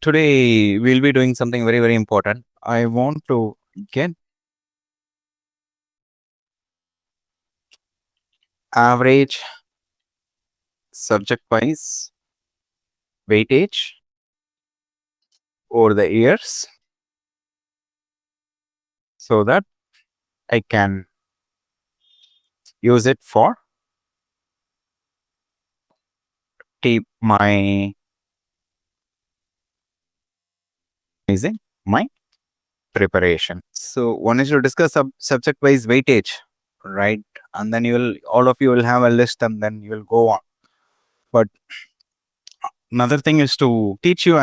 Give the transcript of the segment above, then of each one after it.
Today we'll be doing something very, very important. I want to get average subject wise weightage over the years so that I can use it for my my preparation. So one is to discuss subject wise weightage, right? And then all of you will have a list and then you will go on. But another thing is to teach you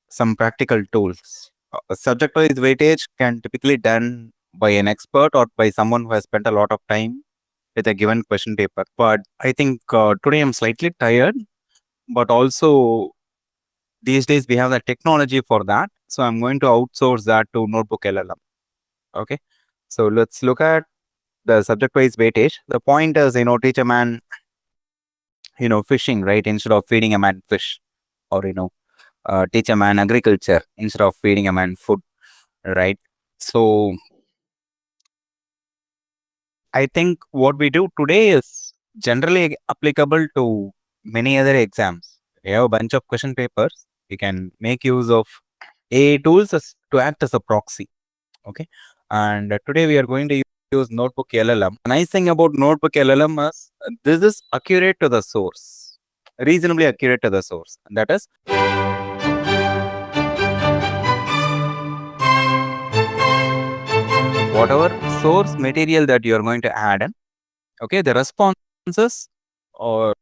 some practical tools. Subject wise weightage can typically done by an expert or by someone who has spent a lot of time with a given question paper. But I think today I'm slightly tired, but also these days we have the technology for that. So I'm going to outsource that to Notebook LLM. Okay. So let's look at the subject wise weightage. The point is, teach a man, fishing, right? Instead of feeding a man fish, or, teach a man agriculture instead of feeding a man food, right? So I think what we do today is generally applicable to many other exams. We have a bunch of question papers. We can make use of AI tools to act as a proxy. Okay. And today we are going to use Notebook LLM. The nice thing about Notebook LLM is this is accurate to the source, reasonably accurate to the source. And that is whatever source material that you are going to add in. Okay. The responses are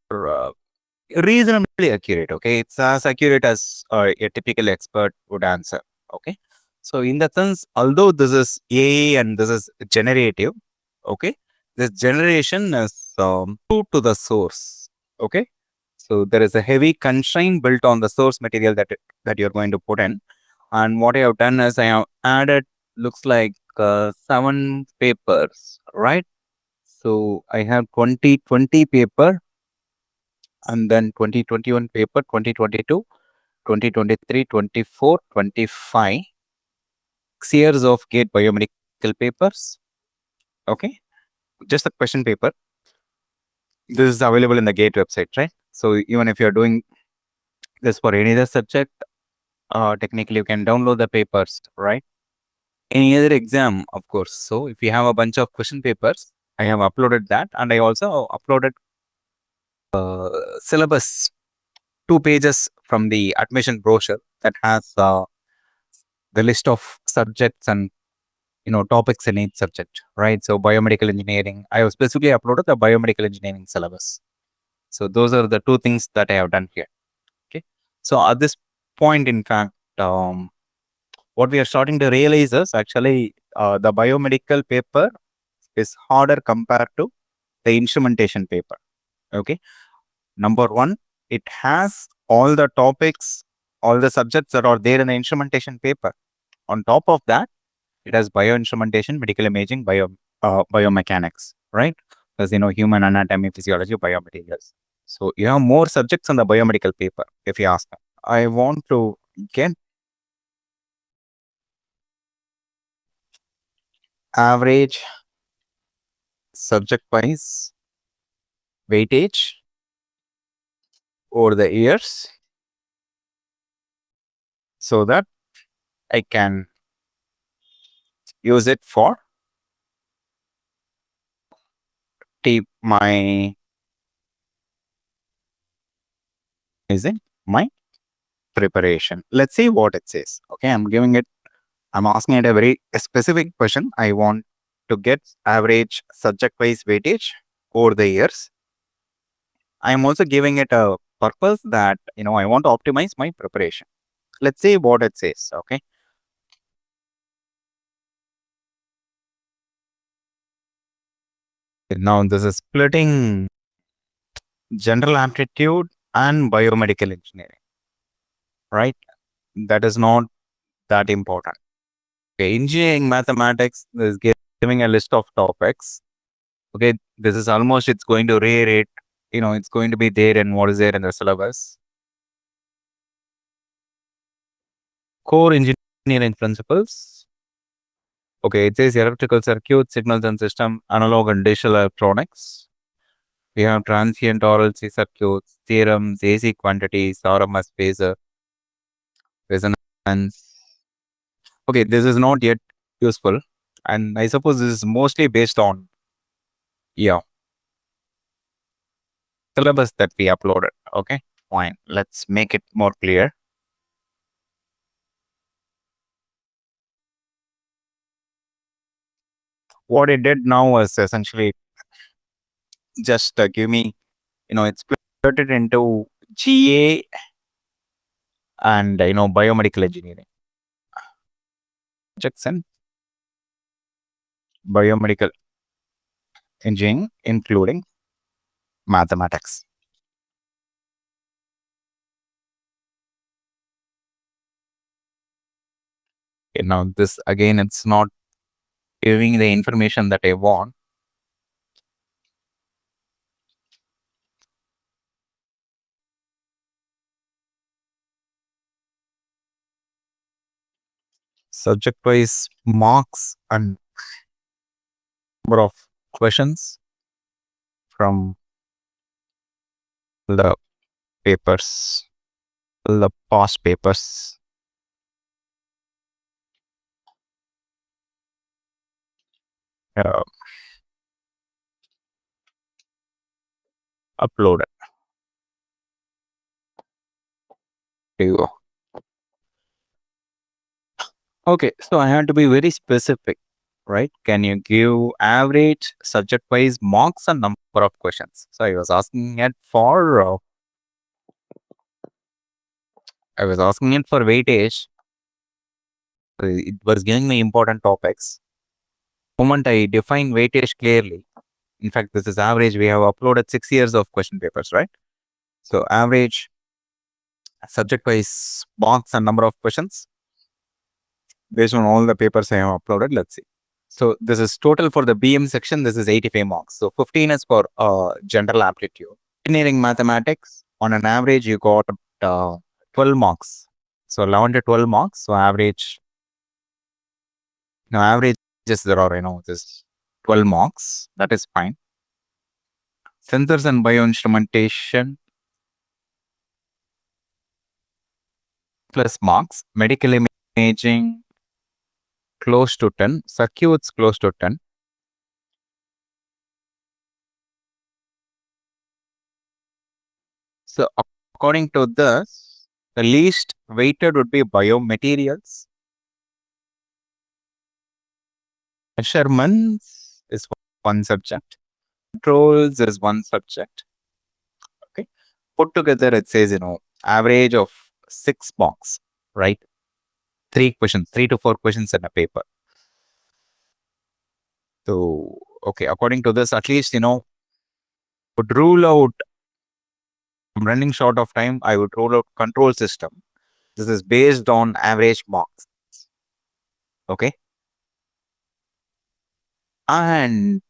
reasonably accurate. Okay. It's as accurate as a typical expert would answer. Okay. So in that sense, although this is AI and this is generative, okay, this generation is true to the source. Okay. So there is a heavy constraint built on the source material that you're going to put in. And what I have done is I have added, looks like 7 papers, right? So I have 2020 paper and then 2021 paper, 2022, 2023, 24, 25 years of GATE biomedical papers. Okay, just a question paper. This is available in the GATE website, right? So even if you're doing this for any other subject, technically you can download the papers, right? Any other exam, of course. So if you have a bunch of question papers, I have uploaded that, and I also uploaded syllabus 2 pages from the admission brochure that has the list of subjects and topics in each subject, right? So biomedical engineering, I have specifically uploaded the biomedical engineering syllabus. So those are the 2 things that I have done here. Okay. So at this point, in fact, what we are starting to realize is actually the biomedical paper is harder compared to the instrumentation paper. Okay. Number one, it has all the topics, all the subjects that are there in the instrumentation paper. On top of that, it has bioinstrumentation, medical imaging, biomechanics, right? Because human anatomy, physiology, biomaterials. So you have more subjects on the biomedical paper, if you ask me. I want to get average subject wise weightage over the years so that I can use it for my preparation. Let's see what it says. Okay, I'm asking it a very specific question. I want to get average subject wise weightage over the years. I'm also giving it a purpose that I want to optimize my preparation. Let's see what it says. Okay. Now this is splitting general aptitude and biomedical engineering, right? That is not that important. Okay, engineering mathematics is giving a list of topics. Okay, this is almost, it's going to re-rate, it's going to be there and what is there in the syllabus. core engineering principles. Okay, it says electrical circuit, signals and system, analog and digital electronics. We have transient RLC circuits, theorems, AC quantities, RMS phasor, resonance. Okay, this is not yet useful. And I suppose this is mostly based on, yeah, syllabus that we uploaded. Okay, fine. Let's make it more clear. What it did now was essentially just give me, it's split it into GA and, biomedical engineering. Subjects and biomedical engineering, including mathematics. Now, this again, it's not giving the information that I want. Subject-wise marks and number of questions from the papers, the past papers. Uploaded to you. Okay, so I have to be very specific, right? Can you give average subject-wise marks and number of questions? So I was asking it for weightage. It was giving me important topics. The moment I define weightage clearly, in fact, this is average. We have uploaded 6 years of question papers, right? So average subject-wise marks and number of questions based on all the papers I have uploaded. Let's see. So this is total for the BM section. This is 85 marks. So 15 is for general aptitude. Engineering mathematics, on an average, you got 12 marks. So 11 to 12 marks. So average, averages there are, this 12 marks. That is fine. Sensors and bioinstrumentation, plus marks. Medical imaging, close to 10. Circuits, close to 10. So according to this, the least weighted would be biomaterials. Measurements is one subject. Controls is one subject. Okay. Put together, it says, average of 6 marks, right? 3 questions, 3 to 4 questions in a paper. So, okay, according to this, at least, would rule out, I'm running short of time, I would rule out control system. This is based on average marks. Okay. And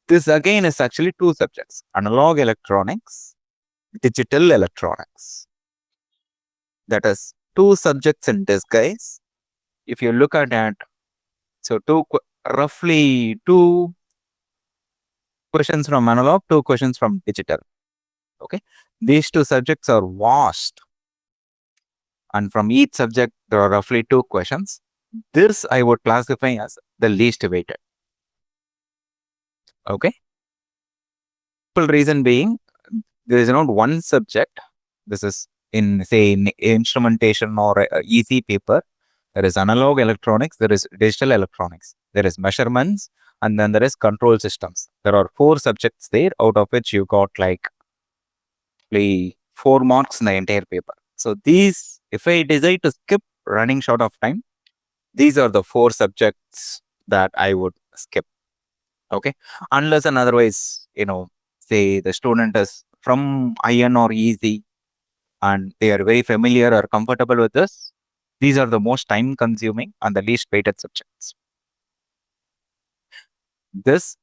this again is actually 2 subjects, analog electronics, digital electronics. That is 2 subjects in disguise. If you look at that, so roughly 2 questions from analog, 2 questions from digital. Okay. These 2 subjects are vast. And from each subject, there are roughly 2 questions. This I would classify as the least weighted. Okay. Simple reason being, there is not one subject. This is in, say, in instrumentation or easy paper. There is analog electronics, there is digital electronics, there is measurements, and then there is control systems. There are 4 subjects there, out of which you got like 4 marks in the entire paper. So these, if I decide to skip running short of time, these are the 4 subjects that I would skip. Okay. Unless and otherwise, say the student is from iron or easy and they are very familiar or comfortable with this, these are the most time consuming and the least weighted subjects. This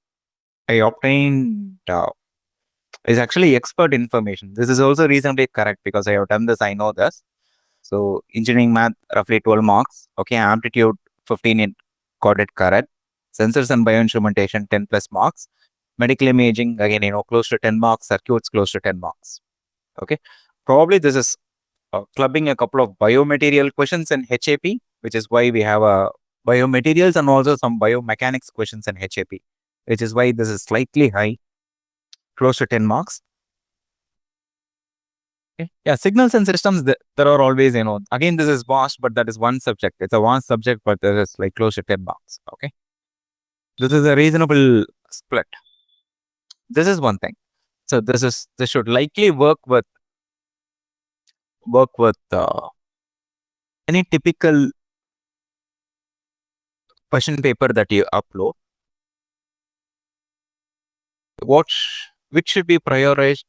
I obtained is actually expert information. This is also reasonably correct because I have done this, I know this. So engineering math, roughly 12 marks. Okay, aptitude 15 in got it correct. Sensors and bioinstrumentation 10 plus marks. Medical imaging again, close to 10 marks. Circuits close to 10 marks. Okay, probably this is clubbing a couple of biomaterial questions in HAP, which is why we have a biomaterials and also some biomechanics questions in HAP, which is why this is slightly high, close to 10 marks. Okay. Yeah, signals and systems, there are always, again, this is vast, but that is one subject. It's a vast subject, but there is like close to 10 marks. Okay. This is a reasonable split. This is one thing. So this should likely work with any typical question paper that you upload. Which should be prioritized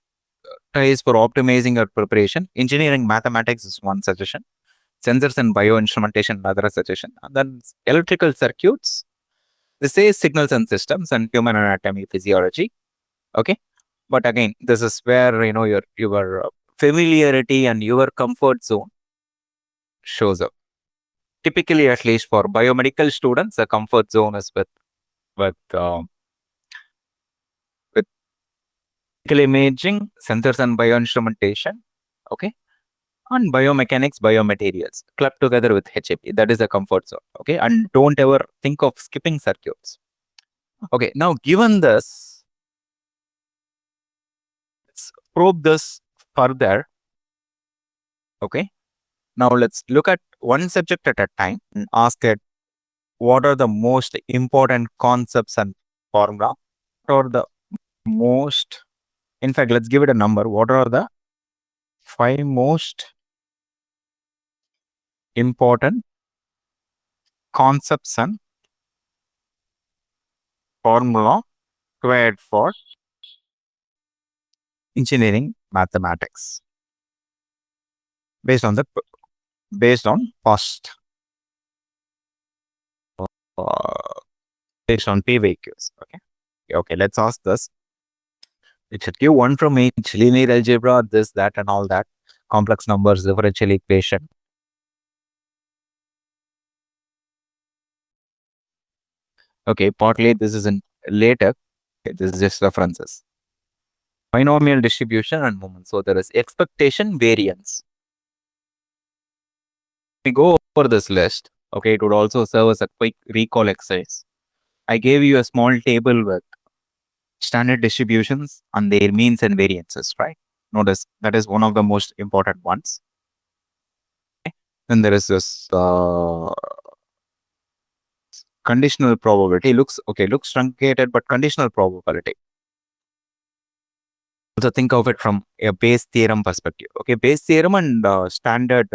for optimizing your preparation? Engineering mathematics is one suggestion. Sensors and bioinstrumentation, another suggestion. And then electrical circuits, they say signals and systems and human anatomy, physiology. Okay. But again, this is where, your familiarity and your comfort zone shows up. Typically, at least for biomedical students, the comfort zone is with medical imaging, sensors and bioinstrumentation. Okay. And biomechanics, biomaterials clubbed together with HAP. That is a comfort zone. Okay. And don't ever think of skipping circuits. Okay. Now, given this, let's probe this further. Okay. Now, let's look at one subject at a time and ask it, what are the most important concepts and formula? What are the most, in fact, let's give it a number. What are the 5 most important concepts and formula required for engineering mathematics based on past based on PVQs. Okay, let's ask this. It should give one from each: linear algebra, this, that, and all that, complex numbers, differential equation. Okay, partly this is in later. Okay, this is just references. Binomial distribution and moment. So there is expectation variance. We go over this list. Okay, it would also serve as a quick recall exercise. I gave you a small table with standard distributions and their means and variances, right? Notice that is one of the most important ones. Okay. Then there is this conditional probability. Looks truncated, but conditional probability. Also think of it from a Bayes theorem perspective. Okay, Bayes theorem and standard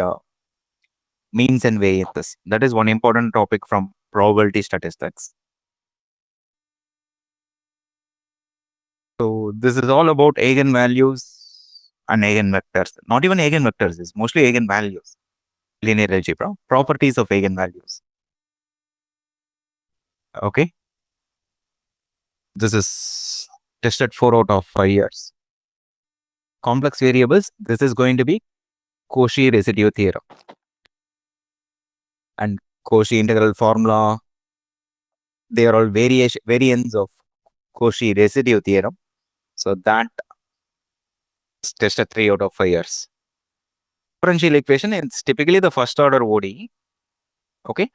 means and variances. That is one important topic from probability statistics. So this is all about eigenvalues and eigenvectors. Not even eigenvectors, it's mostly eigenvalues. Linear algebra, properties of eigenvalues. Okay. This is tested 4 out of 5 years. Complex variables, this is going to be Cauchy residue theorem. And Cauchy integral formula, they are all variants of Cauchy residue theorem. So that is tested 3 out of 5 years. Differential equation is typically the first order ODE. Okay.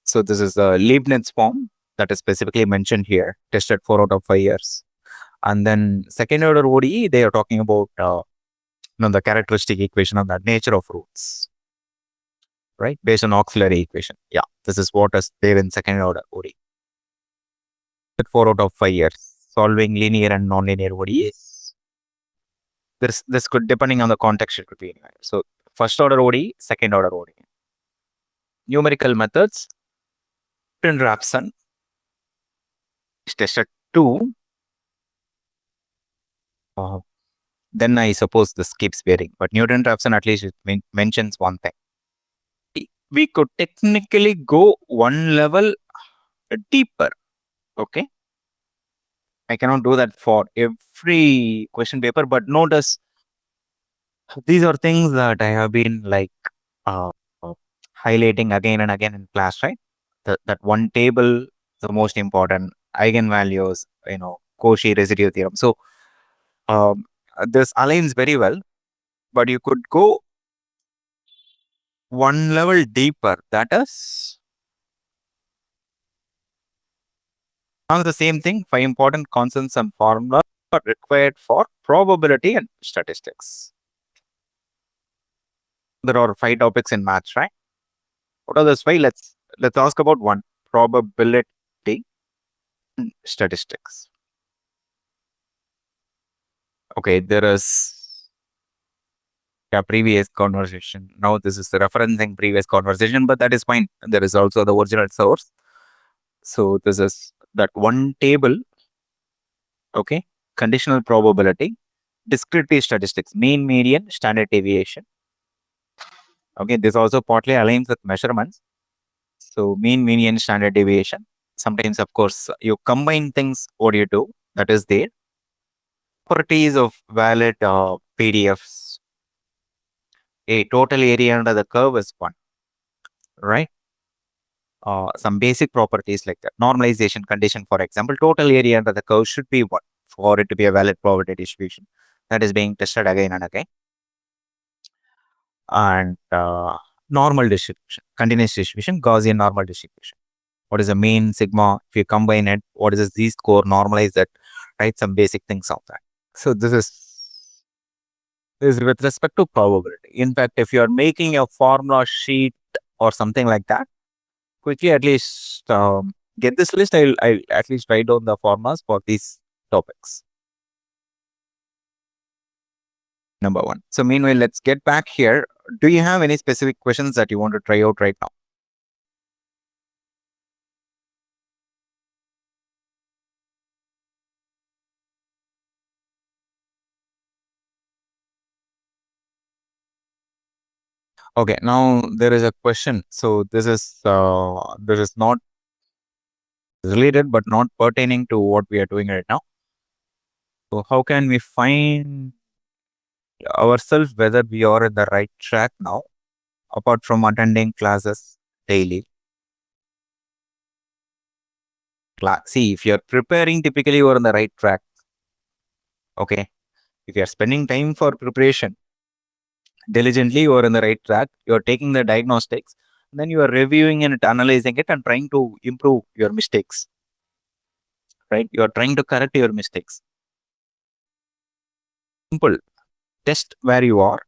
So this is the Leibniz form that is specifically mentioned here, tested 4 out of 5 years. And then second order ODE, they are talking about the characteristic equation of the nature of roots, right? Based on auxiliary equation. Yeah, this is what is there in second order ODE. 4 out of 5 years, solving linear and nonlinear ODEs. This could, depending on the context, it could be. So first order ODE, second order ODE. Numerical methods, Newton-Raphson is tested 2. Then I suppose this keeps varying, but Newton-Raphson at least it mentions one thing. We could technically go one level deeper. Okay. I cannot do that for every question paper, but notice these are things that I have been like uh, highlighting again and again in class, right? That one table, the most important eigenvalues, Cauchy residue theorem. So this aligns very well, but you could go one level deeper. That is now the same thing. 5 important constants and formulas are required for probability and statistics. There are 5 topics in maths, right? What are those 5? Let's ask about one: probability and statistics. Okay, there is a previous conversation. Now this is referencing previous conversation, but that is fine. There is also the original source. So this is that one table. Okay, conditional probability, discrete statistics, mean, median, standard deviation. Okay, this also partly aligns with measurements. So mean, median, standard deviation. Sometimes, of course, you combine things. What do you do? That is there. Properties of valid PDFs. A total area under the curve is 1, right? Some basic properties like that. Normalization condition, for example, total area under the curve should be 1 for it to be a valid probability distribution. That is being tested again and again. And normal distribution, continuous distribution, Gaussian normal distribution. What is the mean, sigma? If you combine it, what is the z-score? Normalize that, write some basic things of that. So this is with respect to probability. In fact, if you are making a formula sheet or something like that, quickly at least get this list. I'll at least write down the formulas for these topics. Number 1. So meanwhile, let's get back here. Do you have any specific questions that you want to try out right now? Okay, now there is a question. So this is not related but not pertaining to what we are doing right now. So how can we find ourselves whether we are in the right track now, apart from attending classes daily? See, if you're preparing, typically you are on the right track. Okay. If you're spending time for preparation diligently, you are in the right track. You're taking the diagnostics, then you are reviewing and analyzing it and trying to improve your mistakes. Right? You are trying to correct your mistakes. Simple. Test where you are,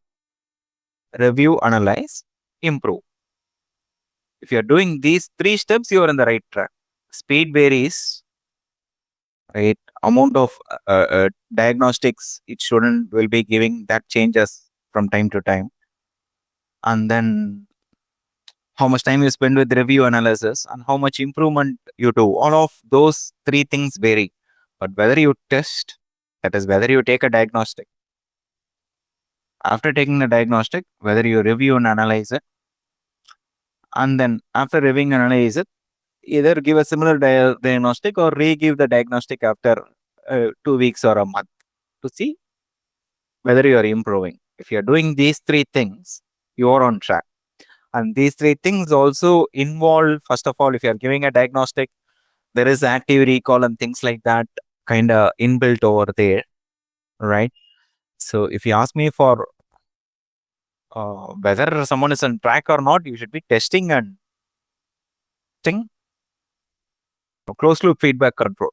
review, analyze, improve. If you're doing these 3 steps, you are in the right track. Speed varies, right? Amount of diagnostics each student will be giving, that changes from time to time. And then how much time you spend with review analysis and how much improvement you do. All of those 3 things vary. But whether you test, that is whether you take a diagnostic, after taking the diagnostic, whether you review and analyze it, and then after reviewing and analyze it, either give a similar diagnostic or re-give the diagnostic after 2 weeks or a month to see whether you are improving. If you are doing these 3 things, you are on track. And these 3 things also involve, first of all, if you are giving a diagnostic, there is active recall and things like that kind of inbuilt over there, right? So if you ask me for whether someone is on track or not, you should be testing and testing. Closed loop feedback control.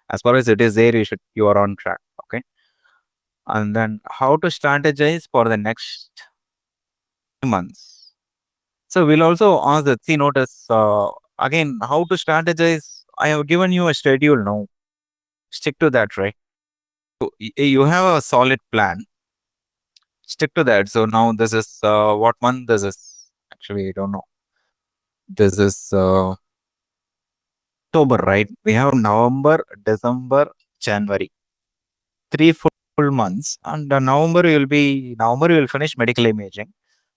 As far as it is there, you are on track. Okay. And then how to strategize for the next months. So we'll also ask the notice again how to strategize. I have given you a schedule now. Stick to that, right? So you have a solid plan. Stick to that. So now this is what month this is? Actually, I don't know. This is October, right? We have November, December, January. 3 full months. And November you will finish medical imaging.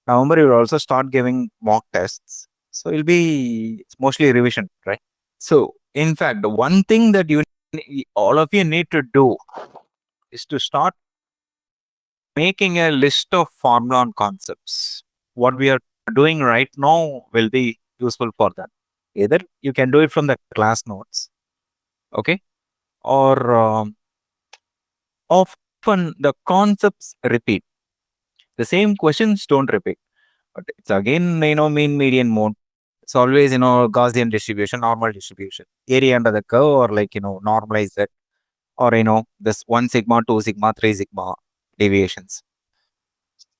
November you will also start giving mock tests. So it's mostly revision, right? So in fact, the one thing that all of you need to do is to start making a list of formula and concepts. what we are doing right now will be useful for that. Either you can do it from the class notes, okay, or often the concepts repeat. The same questions don't repeat, but it's again, mean median mode. It's always, Gaussian distribution, normal distribution, area under the curve, or like, normalize it, or, this 1 sigma, 2 sigma, 3 sigma deviations.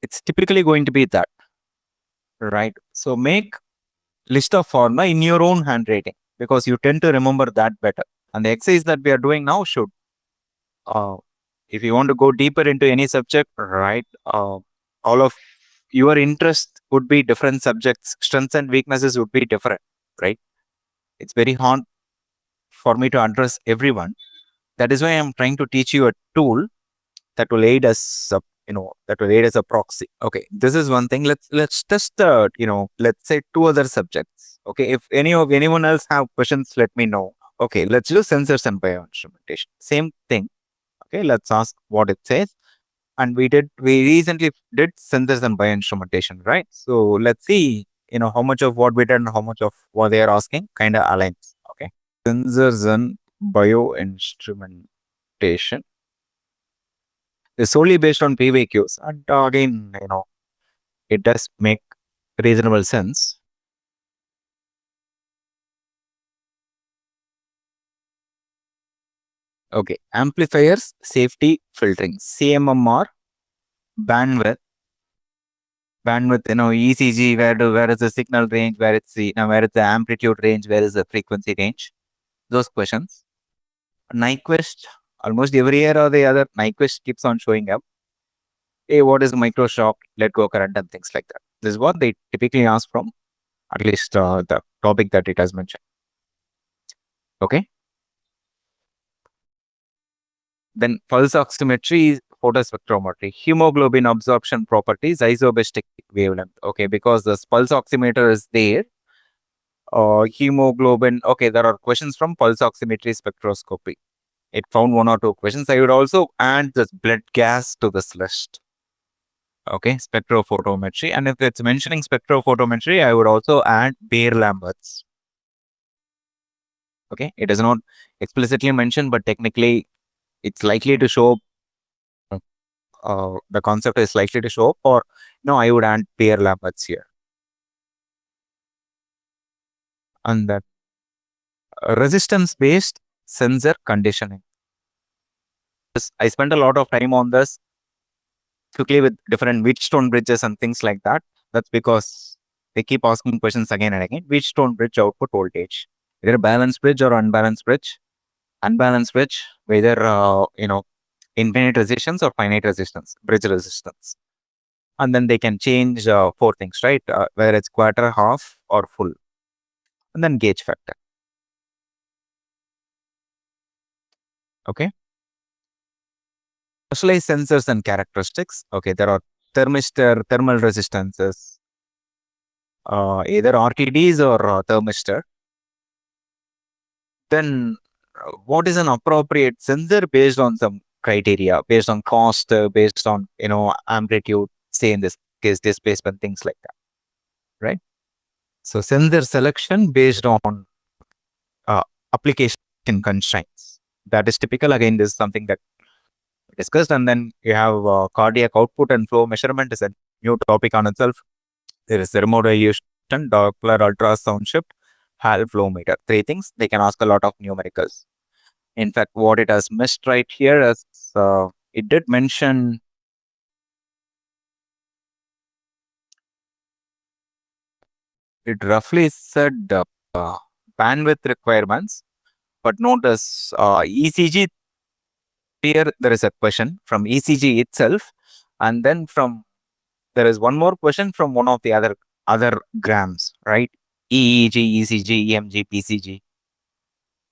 It's typically going to be that, right? So make list of formula in your own handwriting because you tend to remember that better. And the exercise that we are doing now should, if you want to go deeper into any subject, right, all of your interest would be different subjects, strengths and weaknesses would be different, right? It's very hard for me to address everyone. That is why I'm trying to teach you a tool that will aid us, that will aid as a proxy. Okay, this is one thing. Let's test the, let's say 2 other subjects. Okay, if anyone else have questions, let me know. Okay, let's do sensors and bioinstrumentation. Same thing. Okay, let's ask what it says. And we recently did sensors and bioinstrumentation, right? So let's see, how much of what we did and how much of what they are asking kind of aligns. Okay, sensors and bioinstrumentation is solely based on PVQs. And again, it does make reasonable sense. Okay, amplifiers, safety, filtering, CMMR, bandwidth, ECG, where is the signal range, where is the amplitude range, where is the frequency range, those questions. Nyquist, almost every year or the other, Nyquist keeps on showing up. Hey, what is microshock, let go current, and things like that. This is what they typically ask from, at least the topic that it has mentioned. Okay. Then pulse oximetry, photospectrometry, hemoglobin absorption properties, isobestic wavelength. Okay, because this pulse oximeter is there. Hemoglobin. Okay, there are questions from pulse oximetry spectroscopy. It found 1 or 2 questions. I would also add this blood gas to this list. Okay, spectrophotometry. And if it's mentioning spectrophotometry, I would also add Beer-Lambert's. Okay, it is not explicitly mentioned, but technically it's likely to show, the concept is likely to show, or no, I would add Beer-Lambert's here. And that resistance-based sensor conditioning. I spent a lot of time on this quickly with different Wheatstone bridges and things like that. That's because they keep asking questions again and again. Wheatstone bridge output voltage, either balanced bridge or unbalanced bridge. Unbalanced bridge, whether infinite resistance or finite resistance, bridge resistance. And then they can change 4 things, right? Whether it's quarter, half, or full. And then gauge factor. Okay. Specialized sensors and characteristics. Okay, there are thermistor, thermal resistances, either RTDs or thermistor. Then what is an appropriate sensor based on some criteria, based on cost, based on, amplitude, say in this case, displacement, things like that, right? So sensor selection based on application constraints. That is typical. Again, this is something that we discussed. And then you have cardiac output and flow measurement is a new topic on itself. There is thermodilation, Doppler ultrasound shift, Hall flow meter. 3 things. They can ask a lot of numericals. In fact, what it has missed right here is it did mention it roughly said bandwidth requirements, but notice ECG. Here there is a question from ECG itself, and then there is one more question from one of the other grams, right? EEG, ECG, EMG, PCG,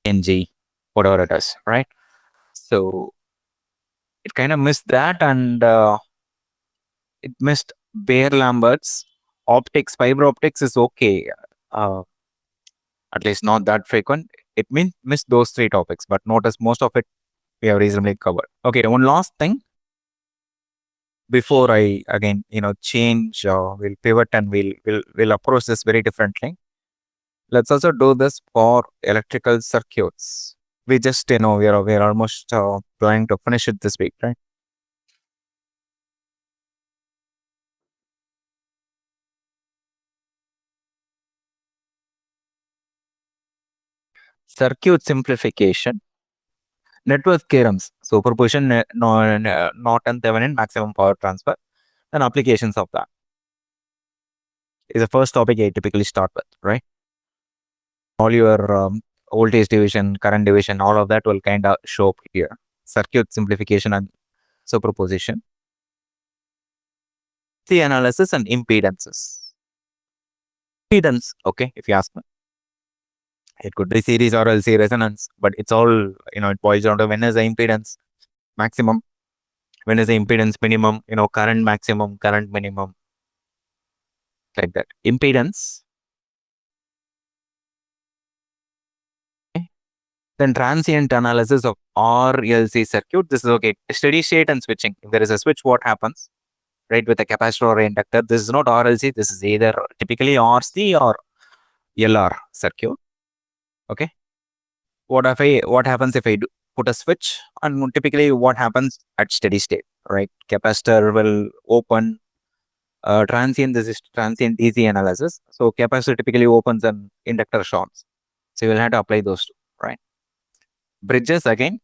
NG, whatever it is, right? So it kind of missed that, and it missed Beer-Lambert's optics. Fiber optics is okay, at least not that frequent. It missed those 3 topics, but notice most of it we have reasonably covered. Okay, one last thing. before I again, change, we'll pivot and we'll approach this very differently. Let's also do this for electrical circuits. We just, we're almost planning to finish it this week, right? Circuit simplification, network theorems, superposition, Norton Thevenin, maximum power transfer, and applications of that is the first topic I typically start with, right? All your voltage division, current division, all of that will kind of show up here. Circuit simplification and superposition, the analysis and impedances. Impedance, okay, if you ask me, it could be series or LC resonance, but it's all, it boils down to when is the impedance maximum, when is the impedance minimum, current maximum, current minimum, like that. Impedance. Okay. Then transient analysis of RLC circuit. This is okay. Steady state and switching. If there is a switch, what happens? Right, with a capacitor or inductor. This is not RLC. This is either typically RC or LR circuit. Okay. What happens if I put a switch? And typically what happens at steady state, right? Capacitor will open. Transient, this is transient DC analysis. So capacitor typically opens and inductor shorts. So you will have to apply those two, right? Bridges again,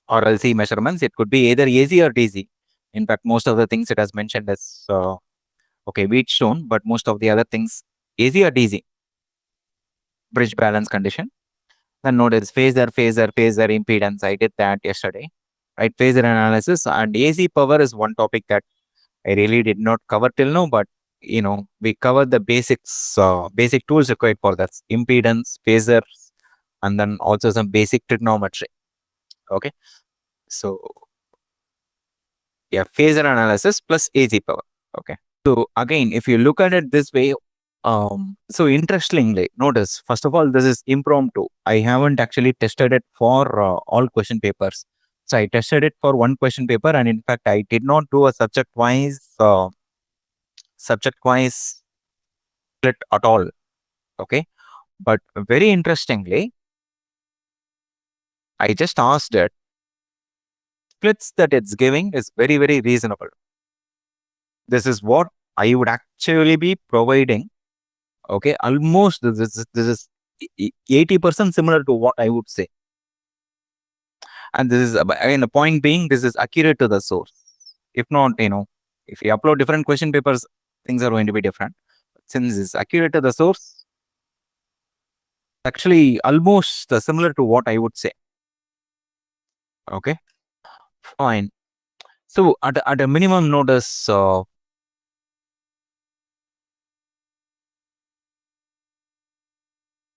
or LC measurements. It could be either AC or DC. In fact, most of the things it has mentioned as okay, Wheatstone, but most of the other things AC or DC. Bridge balance condition. Then notice phasor impedance. I did that yesterday, right? Phasor analysis and AC power is one topic that I really did not cover till now, but we covered the basics, basic tools required for that: impedance, phasors, and then also some basic trigonometry. Okay, so yeah, phasor analysis plus AC power. Okay, so again, if you look at it this way, so interestingly, notice first of all, this is impromptu. I haven't actually tested it for all question papers. So I tested it for one question paper, and in fact, I did not do a subject-wise split at all. Okay, but very interestingly, I just asked it. Splits that it's giving is very, very reasonable. This is what I would actually be providing. Okay, almost this is 80% similar to what I would say. And this is again the point being, this is accurate to the source. If not, if you upload different question papers, things are going to be different. Since it's accurate to the source, actually almost similar to what I would say. Okay, fine. So at a minimum, notice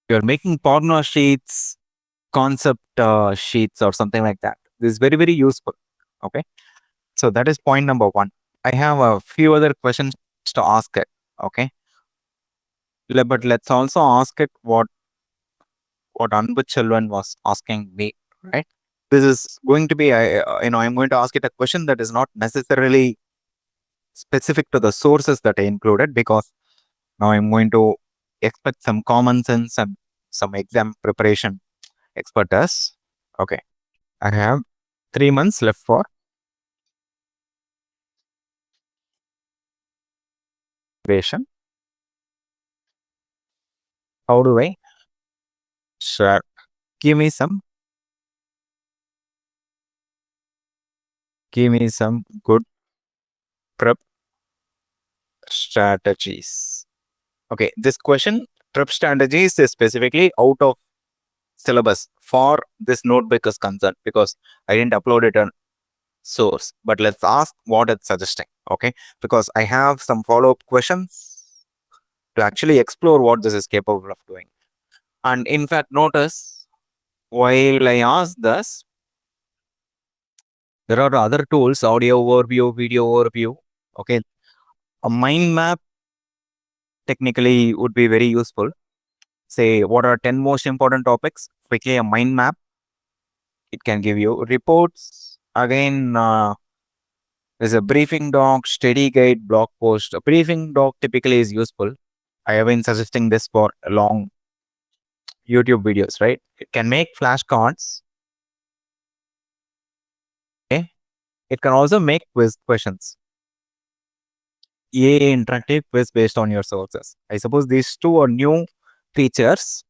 you're making porno sheets, concept sheets, or something like that. This is very, very useful. Okay, so that is point number one. I have a few other questions to ask it. Okay, but let's also ask it what Anbu Chelvan was asking me. Right, this is going to be I'm going to ask it a question that is not necessarily specific to the sources that I included, because now I'm going to expect some common sense and some exam preparation expertise. Okay, I have 3 months left for preparation. How do I share? Give me some good prep strategies. Okay, this question, prep strategies, is specifically out of syllabus for this notebook is concerned, because I didn't upload it on source. But let's ask what it's suggesting. Okay, because I have some follow-up questions to actually explore what this is capable of doing. And in fact, notice while I ask this, there are other tools: audio overview, video overview. Okay, a mind map technically would be very useful. Say, what are 10 most important topics? Quickly, a mind map. It can give you reports. Again, There's a briefing doc, study guide, blog post. A briefing doc typically is useful. I have been suggesting this for long YouTube videos, right? It can make flashcards. Okay. It can also make quiz questions. AI interactive quiz based on your sources. I suppose these two are new features.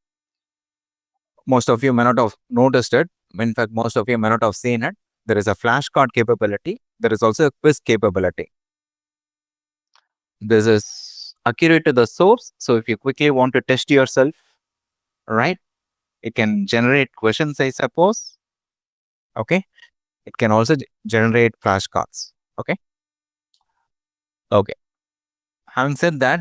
Most of you may not have noticed it. In fact, most of you may not have seen it. There is a flashcard capability. There is also a quiz capability. This is accurate to the source. So if you quickly want to test yourself, right, it can generate questions, I suppose. Okay. It can also generate flashcards. Okay. Okay. Having said that,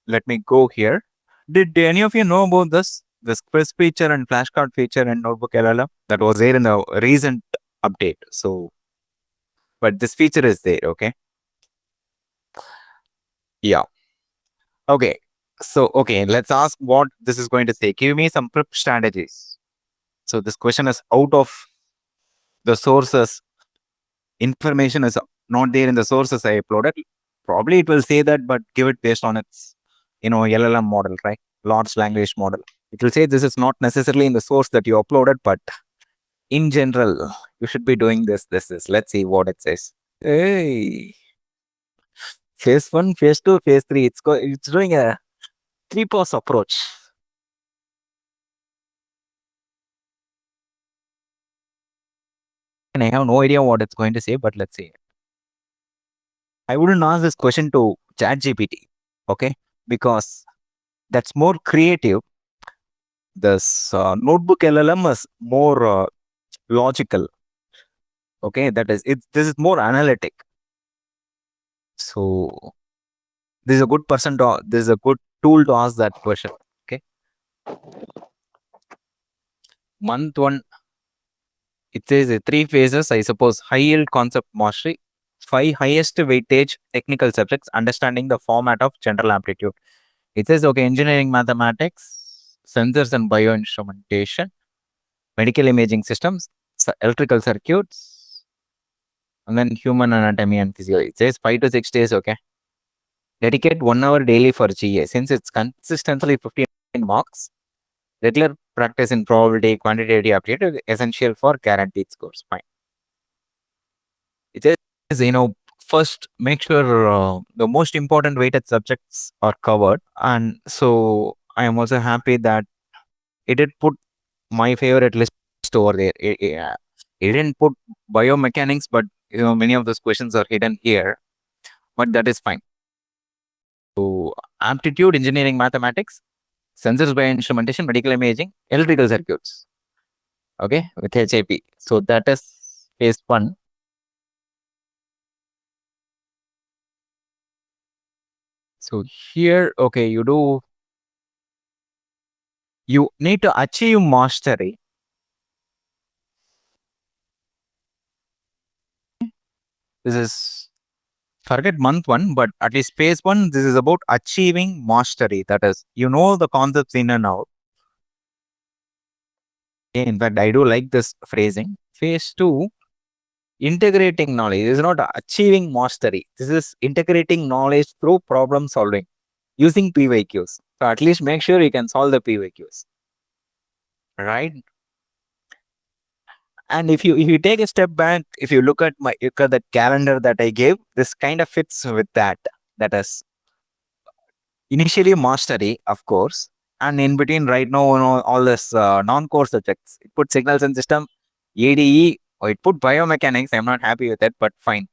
let me go here. Did any of you know about this quiz feature and flashcard feature in Notebook LLM that was there in the recent update? So, but this feature is there. Okay. Yeah. Okay. So, okay, let's ask what this is going to say. Give me some prep strategies. So, this question is out of the sources. Information is not there in the sources I uploaded. Probably it will say that, but give it based on its, LLM model, right? Large language model. It will say this is not necessarily in the source that you uploaded, but in general, you should be doing this. Let's see what it says. Hey, phase 1, phase 2, phase 3. It's doing a 3-pass approach. And I have no idea what it's going to say, but let's see. I wouldn't ask this question to ChatGPT, okay? Because that's more creative. This Notebook LLM is more logical, okay? This is more analytic. So this is a good tool to ask that question, okay? Month 1, it says 3 phases, I suppose. High yield concept mastery, 5 highest weightage technical subjects, understanding the format of general aptitude. It says, okay, engineering mathematics, sensors and bioinstrumentation, medical imaging systems, electrical circuits, and then human anatomy and physiology. It says 5 to 6 days, okay. Dedicate 1 hour daily for GA. Since it's consistently 15 marks, regular practice in probability, quantitative aptitude is essential for guaranteed scores. Fine. It says, first make sure the most important weighted subjects are covered. And so I am also happy that it did put my favorite list over there. It didn't put biomechanics, but many of those questions are hidden here. But that is fine. So aptitude, engineering, mathematics, sensors by instrumentation, medical imaging, electrical circuits. Okay, with HAP. So that is phase 1. So here, okay, you need to achieve mastery. This is, forget month 1, but at least phase 1, this is about achieving mastery. That is, the concepts in and out. In fact, I do like this phrasing. Phase 2, integrating knowledge. This is not achieving mastery. This is integrating knowledge through problem solving using PYQs. So at least make sure you can solve the PYQs. Right? And if you take a step back, if you look at the calendar that I gave, this kind of fits with that. That is initially mastery, of course, and in between right now, all this non-core subjects. It put signals and system, ADE, or it put biomechanics. I'm not happy with it, but fine.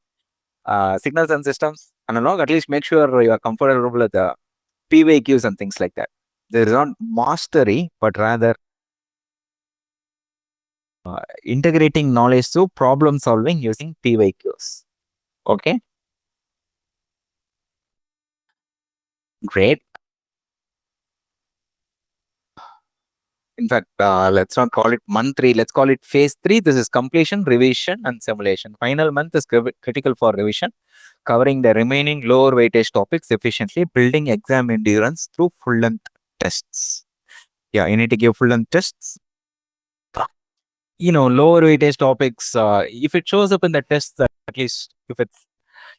Signals and systems, analog. At least make sure you are comfortable with the PYQs and things like that. There is not mastery, but rather integrating knowledge through problem solving using PYQs. Okay, great. In fact, let's not call it month 3. Let's call it phase 3. This is completion, revision, and simulation. Final month is critical for revision, covering the remaining lower weightage topics efficiently, building exam endurance through full-length tests. Yeah, you need to give full-length tests. Lower weightage topics, if it shows up in the tests, at least if it's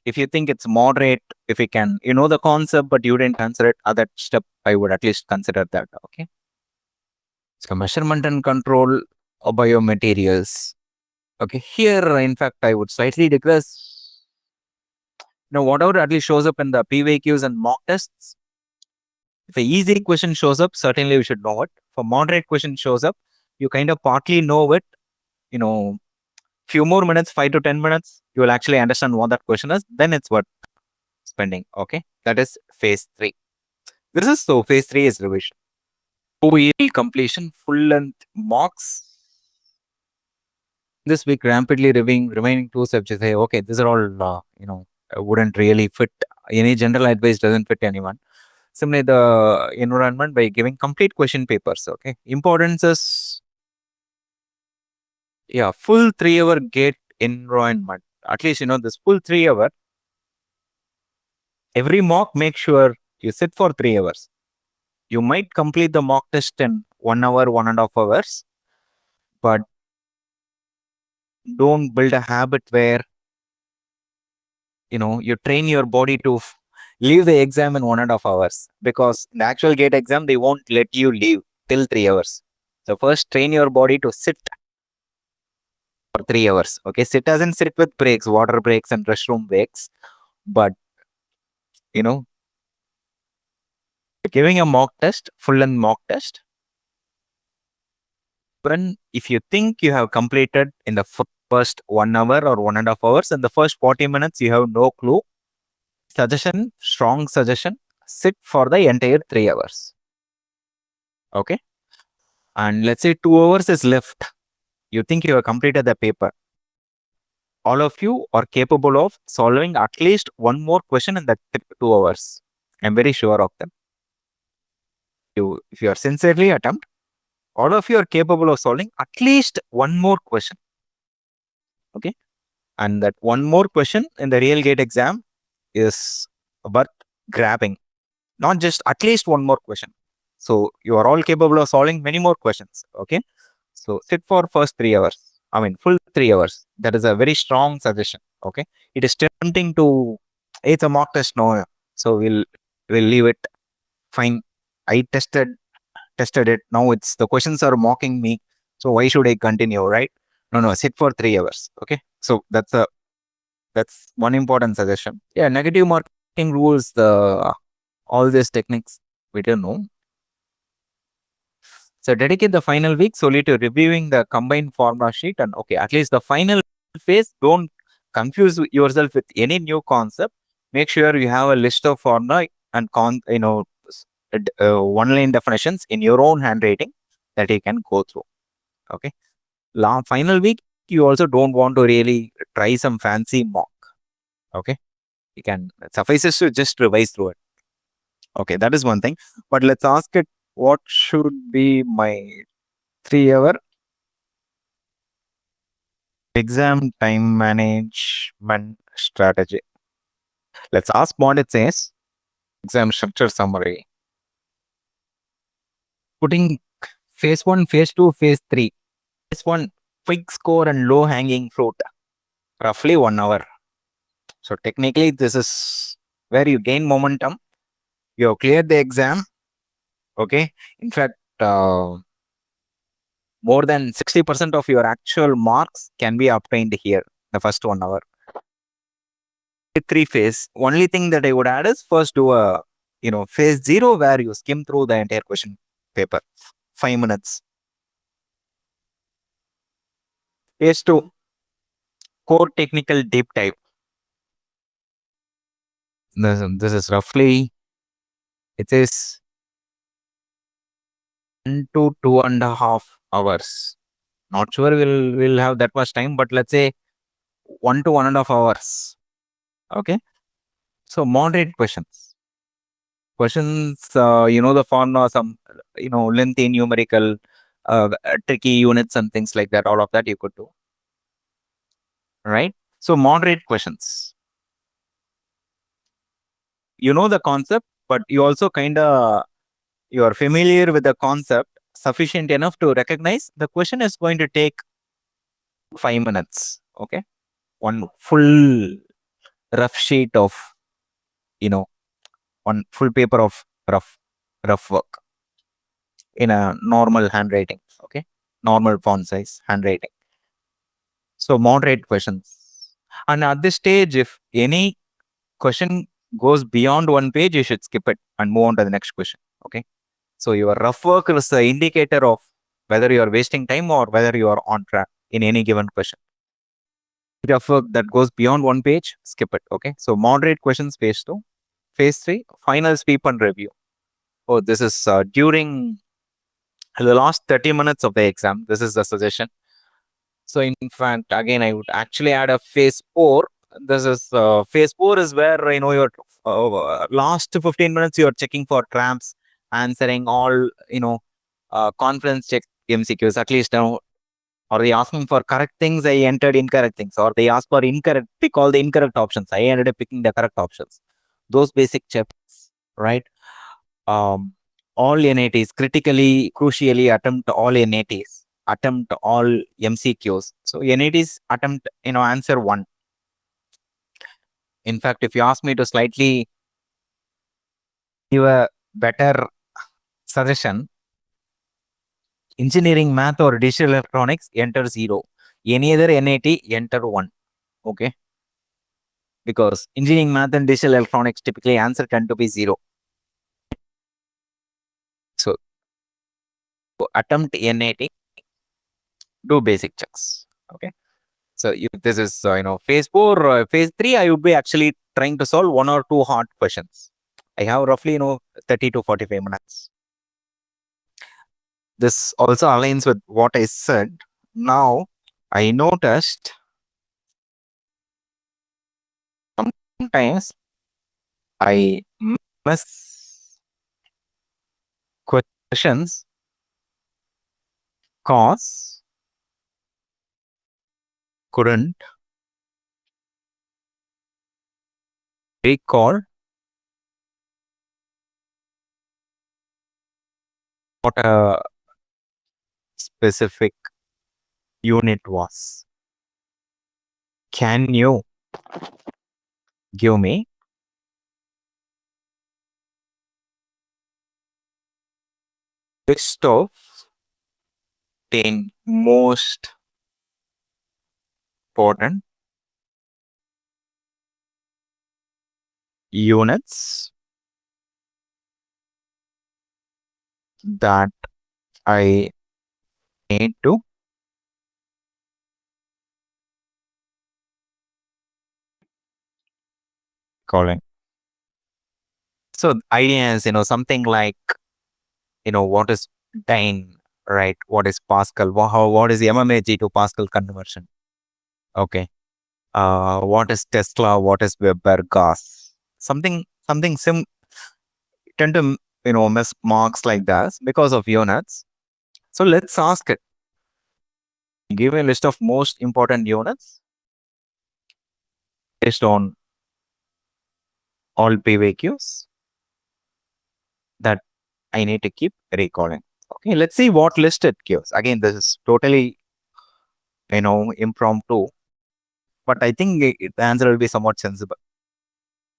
If you think it's moderate, if you can, you know the concept, but you didn't answer it, at that step, I would at least consider that. Okay. So measurement and control of biomaterials. Okay. Here, in fact, I would slightly digress. Whatever at least shows up in the PVQs and mock tests, if a easy question shows up, certainly we should know it. If a moderate question shows up, you kind of partly know it. Few more minutes, 5 to 10 minutes, you will actually understand what that question is. Then it's worth spending. Okay, that is phase 3. Phase 3 is revision. OEL completion, full length mocks. This week, rapidly reviewing remaining 2 subjects. Hey, okay, these are all wouldn't really fit. Any general advice doesn't fit anyone. Similarly, the environment by giving complete question papers. Okay, importance is full 3-hour gate environment. At least this full 3 hour. Every mock, make sure you sit for 3 hours. You might complete the mock test in 1 hour, 1.5 hours, but don't build a habit where you train your body to leave the exam in 1.5 hours, because in the actual gate exam they won't let you leave till 3 hours. So first train your body to sit for 3 hours. Okay, sit doesn't sit with breaks, water breaks and restroom breaks, but giving a mock test, full and mock test. When if you think you have completed in the first 1 hour or 1.5 hours, in the first 40 minutes you have no clue, suggestion, strong suggestion, sit for the entire 3 hours. Okay, and let's say 2 hours is left, you think you have completed the paper. All of you are capable of solving at least one more question in that 2 hours. I'm very sure of them. If you are sincerely attempt, all of you are capable of solving at least one more question. Okay, and that one more question in the real gate exam is worth grabbing, not just at least one more question. So you are all capable of solving many more questions. Okay, so sit for first 3 hours, full 3 hours. That is a very strong suggestion. Okay, it is tempting to, it's a mock test, no, so we'll leave it. Fine, I tested it, now it's the questions are mocking me, so why should I continue, right? No, sit for 3 hours. Okay, so that's one important suggestion. Negative marking rules, all these techniques we don't know. So dedicate the final week solely to reviewing the combined formula sheet, and okay, at least the final phase, don't confuse yourself with any new concept. Make sure you have a list of formula and one-line definitions in your own handwriting that you can go through. Okay, final week, you also don't want to really try some fancy mock. Okay, you can, it suffices to just revise through it. Okay, that is one thing. But let's ask it, what should be my 3-hour exam time management strategy? Let's ask what it says. Exam structure summary. Putting phase 1, phase 2, phase 3. Phase 1, quick score and low hanging fruit. Roughly 1 hour. So technically, this is where you gain momentum. You have cleared the exam. Okay. In fact, more than 60% of your actual marks can be obtained here, the first 1 hour. 3 phase. Only thing that I would add is first do a, phase 0 where you skim through the entire question paper. 5 minutes. Phase 2, core technical deep dive. This is roughly, it is 1 to 2.5 hours. Not sure we'll have that much time, but let's say 1 to 1.5 hours. Okay. So moderate questions. The formula, some, lengthy numerical, tricky units and things like that. All of that you could do. Right. So moderate questions. You know the concept, but you also you are familiar with the concept sufficient enough to recognize the question is going to take 5 minutes. Okay. One full rough sheet of, one full paper of rough work in a normal handwriting. Okay, normal font size handwriting. So moderate questions. And at this stage, if any question goes beyond one page, you should skip it and move on to the next question. Okay. So your rough work is the indicator of whether you are wasting time or whether you are on track in any given question. Rough work that goes beyond one page, skip it. Okay. So moderate questions, phase 2. Phase 3, final sweep and review. Oh, this is during the last 30 minutes of the exam. This is the suggestion. So in fact, again, I would actually add a phase 4. This is phase 4 is where, your last 15 minutes you're checking for traps, answering all, confidence check MCQs. At least, are they asking for correct things? I entered incorrect things. Or they ask for incorrect, pick all the incorrect options. I ended up picking the correct options. Those basic checks, right? All NATs, crucially attempt all NATs, attempt all MCQs. So NATs attempt, answer one. In fact, if you ask me to slightly give a better suggestion, engineering, math, or digital electronics, enter 0. Any other NAT, enter 1. Okay. Because engineering, math, and digital electronics typically answer tend to be 0. So attempt NAT, do basic checks. Okay. So if this is, phase 4, phase 3, I would be actually trying to solve 1 or 2 hard questions. I have roughly, 30 to 45 minutes. This also aligns with what I said. Now, I noticed sometimes I miss questions cause couldn't recall what a specific unit was. Can you give me list of 10 most important units that I need to calling. So the idea is, something like, what is Dyn, right? What is Pascal? What is the MMAG to Pascal conversion? Okay. What is Tesla? What is Weber gas? Something tend to, miss marks like that because of units. So let's ask it. Give a list of most important units based on all PVQs that I need to keep recalling. Okay, let's see what list it gives. Again, this is totally, impromptu, but I think the answer will be somewhat sensible.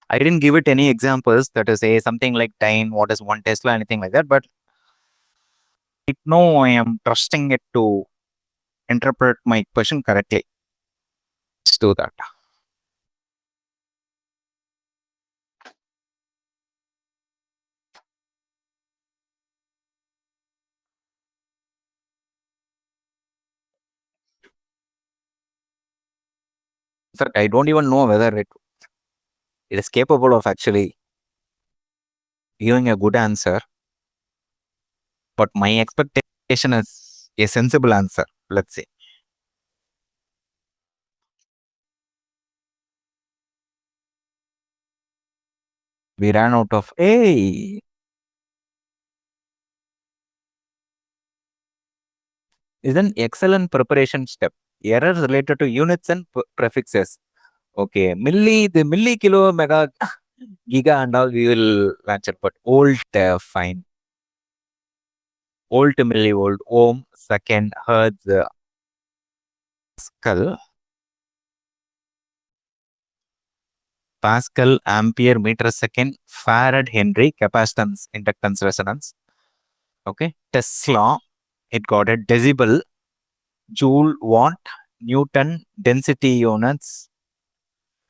I didn't give it any examples that is say something like Dyn, what is 1 Tesla, anything like that, but I am trusting it to interpret my question correctly. Let's do that. In fact, I don't even know whether it is capable of actually giving a good answer, but my expectation is a sensible answer. Let's see. We ran out of A. Is an excellent preparation step. Errors related to units and prefixes. Okay, the milli, kilo, mega, giga, and all we will answer, but old, fine. Old to millivolt, ohm, second, hertz, Pascal. Pascal, ampere, meter second, Farad, Henry, capacitance, inductance, resonance. Okay. Tesla, it got a decibel, joule, watt, Newton, density units,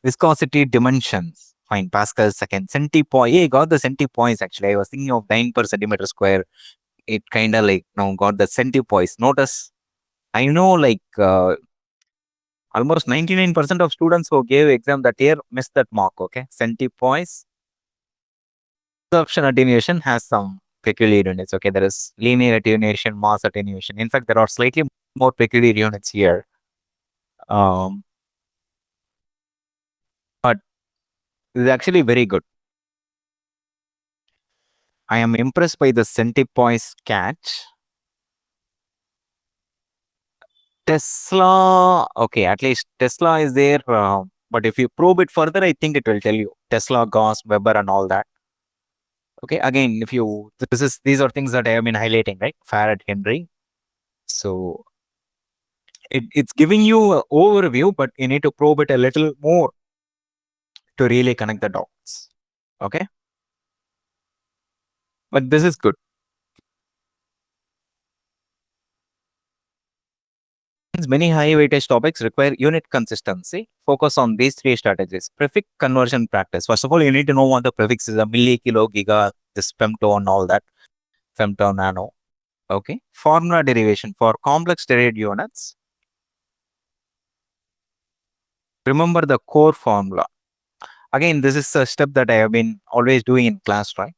viscosity, dimensions. Fine. Pascal second, centipoise. Yeah, got the centipoise actually. I was thinking of 9 per centimeter square. It kind of like now got the centipoise. Notice, I know like almost 99% of students who gave exam that year missed that mark. Okay. Centipoise. Absorption attenuation has some peculiar units. Okay. There is linear attenuation, mass attenuation. In fact, there are slightly more peculiar units here. But this is actually very good. I am impressed by the centipoise catch. Tesla, okay, at least Tesla is there. But if you probe it further, I think it will tell you Tesla, Gauss, Weber, and all that. Okay, again, if you these are things that I have been highlighting, right? Farad, Henry. So it's giving you an overview, but you need to probe it a little more to really connect the dots. Okay, but this is good. Many high weightage topics require unit consistency. Focus on these three strategies. Prefix conversion practice. First of all, you need to know what the prefix is: a milli, kilo, giga, this femto, and all that. Femto, nano. Okay. Formula derivation for complex derived units. Remember the core formula. Again, this is a step that I have been always doing in class, right?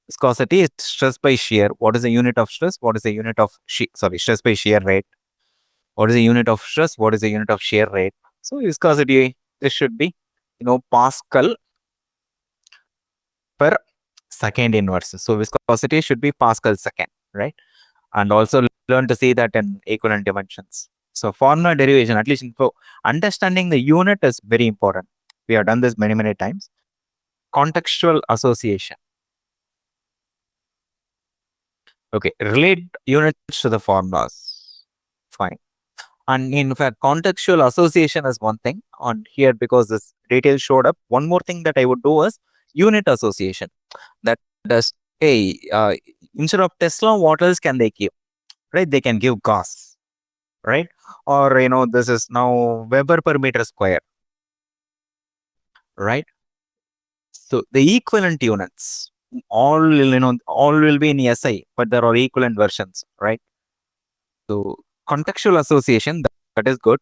Viscosity is stress by shear. What is the unit of stress? What is the unit of stress by shear rate? What is the unit of stress? What is the unit of shear rate? So viscosity, this should be, Pascal per second inverse. So viscosity should be Pascal second, right? And also learn to see that in equivalent dimensions. So formula derivation, at least for understanding the unit is very important. We have done this many, many times. Contextual association. Okay, relate units to the formulas. Fine. And in fact, contextual association is one thing on here because this detail showed up. One more thing that I would do is unit association. That does, hey, instead of Tesla, what else can they give? Right? They can give Gauss, right? Or, this is now Weber per meter square, right? So the equivalent units, all will be in SI, but there are equivalent versions, right? So contextual association, that is good.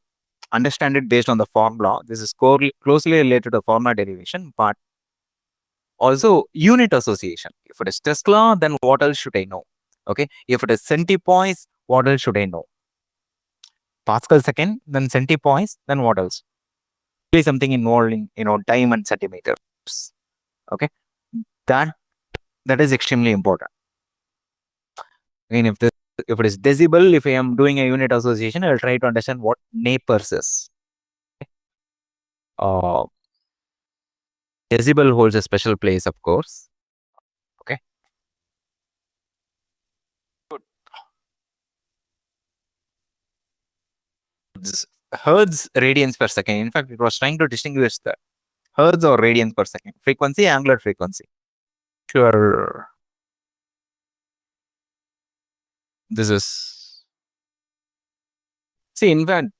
Understand it based on the formula. This is closely related to formula derivation, but also unit association. If it is Tesla, then what else should I know? Okay. If it is centipoise, what else should I know? Pascal second, then centipoise, then what else? Be something involving, time and centimeters. Okay. That is extremely important. Again, if it is decibel, if I am doing a unit association, I'll try to understand what Napers is. Decibel holds a special place, of course. Okay. Good. This hertz radians per second. In fact, it was trying to distinguish the hertz or radians per second. Frequency, angular frequency. Sure. This is. See, in fact,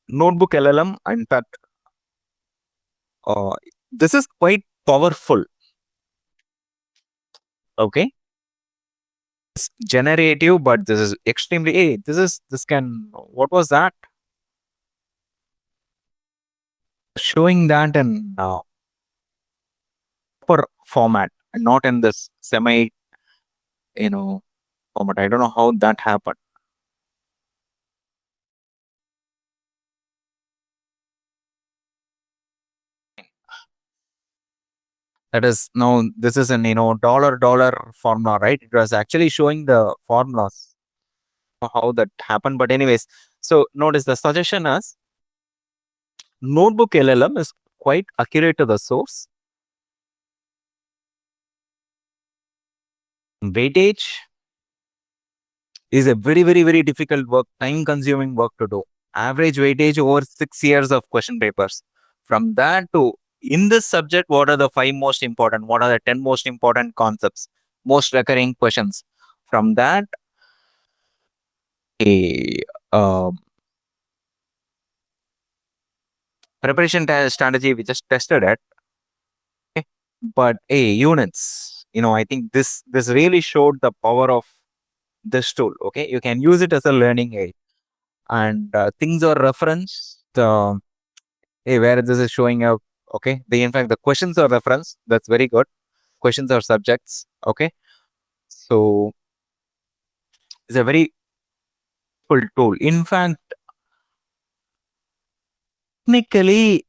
Notebook LLM, in fact, this is quite powerful. Okay. It's generative, but this is extremely. Hey, this can. What was that? Showing that in proper format and not in this semi, format. I don't know how that happened. That is now this is an dollar formula, right? It was actually showing the formulas how that happened. But anyways, so notice the suggestion is Notebook LLM is quite accurate to the source. Weightage is a very, very, very difficult work, time consuming work to do. Average weightage over 6 years of question papers. From that to in this subject, what are the 5 most important? What are the 10 most important concepts? Most recurring questions. From that, a preparation strategy we just tested it. Okay? But units. I think this really showed the power of this tool. Okay, you can use it as a learning aid, and things are referenced. Where this is showing up. Okay, in fact the questions are referenced. That's very good. Questions are subjects. Okay, so it's a very full tool. In fact, technically,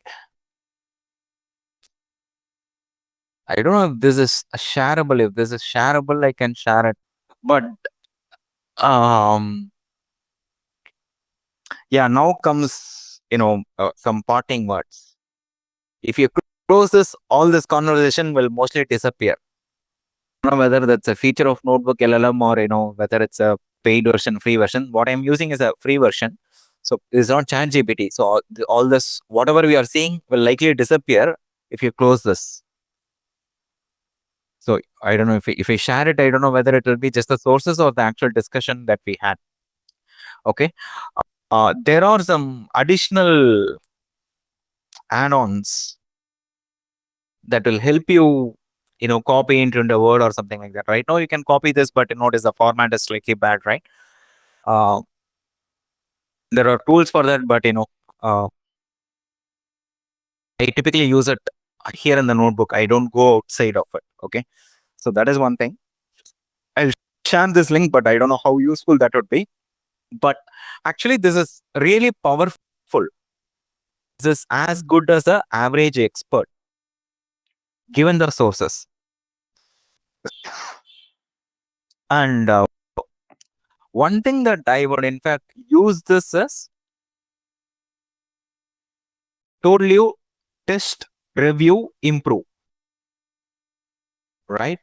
I don't know if this is shareable. If this is shareable, I can share it. But um, yeah, now comes some parting words. If you close this, all this conversation will mostly disappear. I don't know whether that's a feature of Notebook LLM or whether it's a paid version, free version. What I'm using is a free version, so it's not ChatGPT. So all this, whatever we are seeing, will likely disappear if you close this. So I don't know if I share it. I don't know whether it will be just the sources or the actual discussion that we had. Okay, there are some additional add-ons that will help you copy into the word or something like that. Right now you can copy this, but notice the format is slightly bad, right? uh, there are tools for that, but uh, I typically use it here in the notebook. I don't go outside of it. Okay, so that is one thing. I'll share this link, but I don't know how useful that would be. But actually this is really powerful. This is as good as the average expert given the sources. And one thing that I would in fact use this as, told you, test, review, improve, right?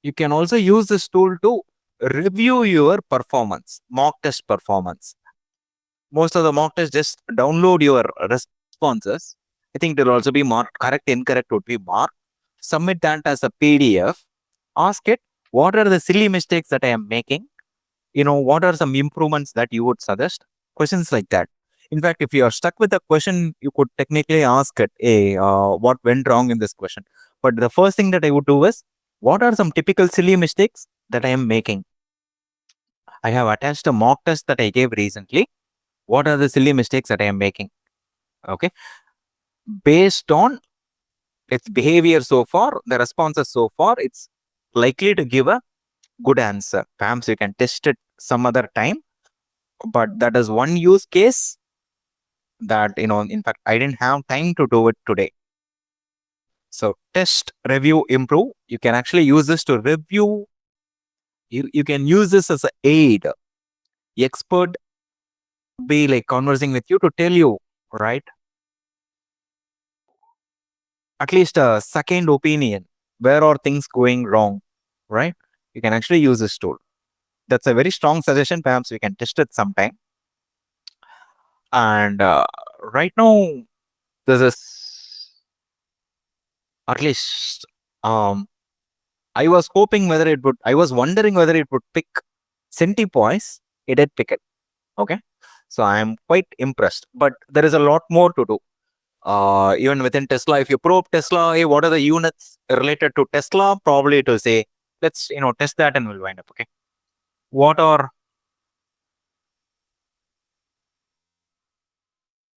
You can also use this tool to review your performance, mock test performance. Most of the mock tests just download your responses. I think they'll also be marked correct, incorrect would be marked. Submit that as a PDF. Ask it, what are the silly mistakes that I am making? What are some improvements that you would suggest? Questions like that. In fact, if you are stuck with a question, you could technically ask it, hey, what went wrong in this question? But the first thing that I would do is, what are some typical silly mistakes that I am making? I have attached a mock test that I gave recently. What are the silly mistakes that I am making? Okay. Based on its behavior so far, the responses so far, it's likely to give a good answer. Perhaps you can test it some other time. But that is one use case that, in fact, I didn't have time to do it today. So test, review, improve. You can actually use this to review. You can use this as an aid. The expert be like conversing with you to tell you, right? At least a second opinion. Where are things going wrong, right? You can actually use this tool. That's a very strong suggestion. Perhaps we can test it sometime. And right now, this is at least I was hoping whether it would, I was wondering whether it would pick Centipoise. It did pick it. Okay. So I am quite impressed. But there is a lot more to do. Even within Tesla, if you probe Tesla, hey, what are the units related to Tesla? Probably it will say, let's test that and we'll wind up. Okay. What are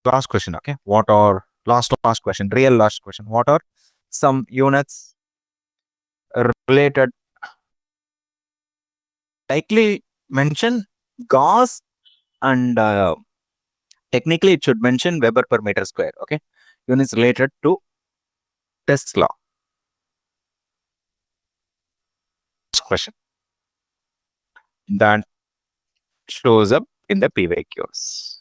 last question? Okay. What are last question? Real last question. What are some units related? Likely mention Gauss and technically it should mention Weber per meter square. Okay. Units related to Tesla. Question that shows up in the PYQs.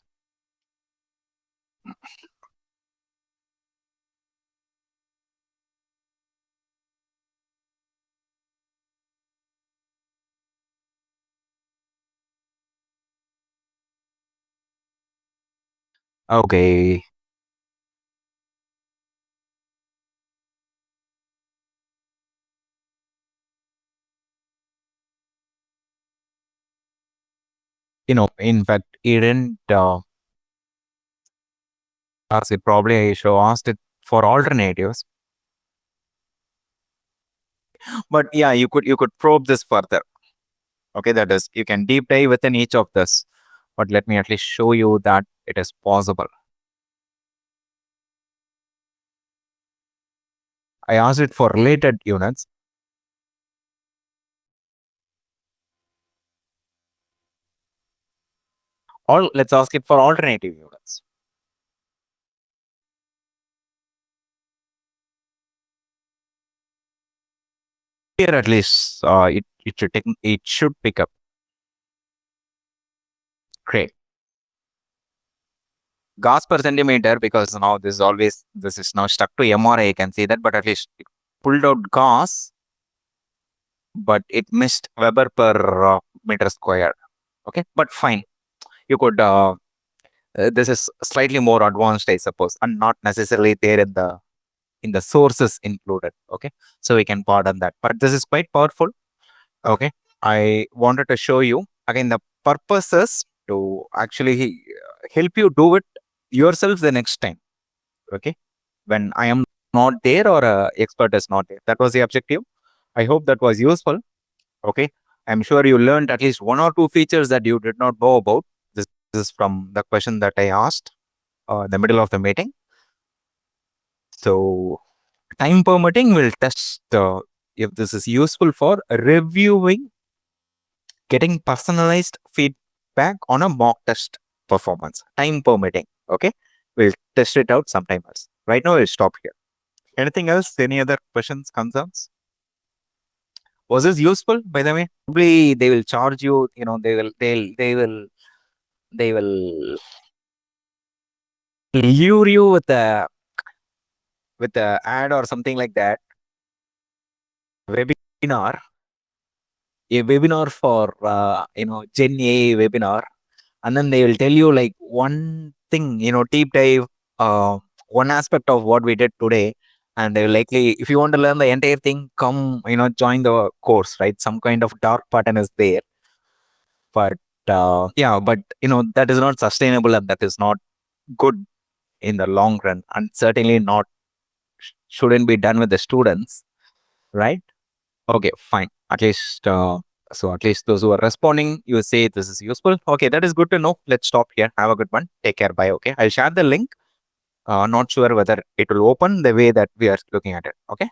Okay. In fact, he didn't ask it. Probably I should asked it for alternatives. But yeah, you could probe this further. Okay, that is, you can deep dive within each of this. But let me at least show you that it is possible. I asked it for related units. Or let's ask it for alternative units. Here at least it should pick up. Great. Gas per centimeter, because now this is now stuck to MRI, I can see that, but at least it pulled out gas, but it missed Weber per meter square. Okay, but fine. You could this is slightly more advanced, I suppose, and not necessarily there in the sources included. Okay, so we can pardon that, but this is quite powerful. Okay, I wanted to show you again the purposes to actually help you do it yourself the next time. Okay, when I am not there or a expert is not there, that was the objective. I hope that was useful. Okay, I'm sure you learned at least one or two features that you did not know about. This is from the question that I asked in the middle of the meeting. So time permitting, will test if this is useful for reviewing, getting personalized feedback on a mock test performance. Time permitting. Okay, we'll test it out sometime else. Right now, we'll stop here. Anything else? Any other questions, concerns? Was this useful, by the way? Probably they will charge you. They will lure you with a ad or something like that. Webinar, a webinar for Gen A webinar, and then they will tell you like one thing, deep dive, one aspect of what we did today, and they will likely, if you want to learn the entire thing, come, join the course, right? Some kind of dark pattern is there, but yeah, but that is not sustainable, and that is not good in the long run, and certainly not shouldn't be done with the students, right? Okay, fine. At least those who are responding, you say this is useful. Okay, that is good to know. Let's stop here. Have a good one. Take care. Bye. Okay, I'll share the link. Not sure whether it will open the way that we are looking at it. Okay.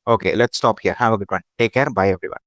Okay, let's stop here. Have a good one. Take care. Bye, everyone.